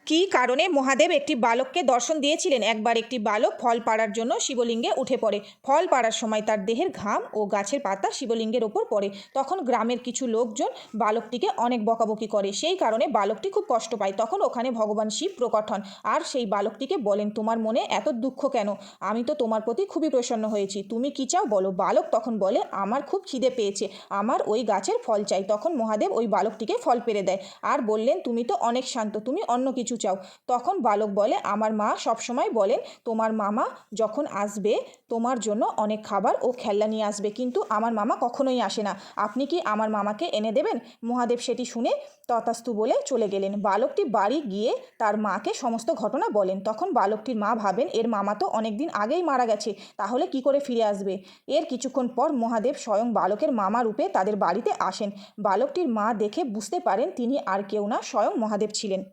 কী কারণে মহাদেব একটি বালককে দর্শন দিয়েছিলেন? একবার একটি বালক ফল পাড়ার জন্য শিবলিঙ্গে উঠে পড়ে। ফল পাড়ার সময় তার দেহের ঘাম ও গাছের পাতা শিবলিঙ্গের ওপর পড়ে। তখন গ্রামের কিছু লোকজন বালকটিকে অনেক বকাবকি করে। সেই কারণে বালকটি খুব কষ্ট পায়। তখন ওখানে ভগবান শিব প্রকট হন আর সেই বালকটিকে বলেন, তোমার মনে এত দুঃখ কেন? আমি তো তোমার প্রতি খুবই প্রসন্ন হয়েছি, তুমি কি চাও বলো। বালক তখন বলে, আমার খুব খিদে পেয়েছে, আমার ওই গাছের ফল চাই। তখন মহাদেব ওই বালকটিকে ফল পেড়ে দেয় আর বললেন, তুমি তো অনেক শান্ত, তুমি অন্য কিছু চাও। তখন বালক বলে, আমার মা সবসময় বলেন তোমার মামা যখন আসবে তোমার জন্য অনেক খাবার ও খেলনা নিয়ে আসবে, কিন্তু আমার মামা কখনোই আসে না, আপনি কি আমার মামাকে এনে দেবেন? মহাদেব সেটি শুনে তথাস্তু বলে চলে গেলেন। বালকটি বাড়ি গিয়ে তার মাকে সমস্ত ঘটনা বলেন। তখন বালকটির মা ভাবেন, এর মামা তো অনেক দিন আগেই মারা গেছে, তাহলে কি করে ফিরে আসবে? এর কিছুক্ষণ পর মহাদেব স্বয়ং বালকের মামা রূপে তাদের বাড়িতে আসেন। বালকটির মা দেখে বুঝতে পারেন তিনি আর কেউ না, স্বয়ং মহাদেব ছিলেন।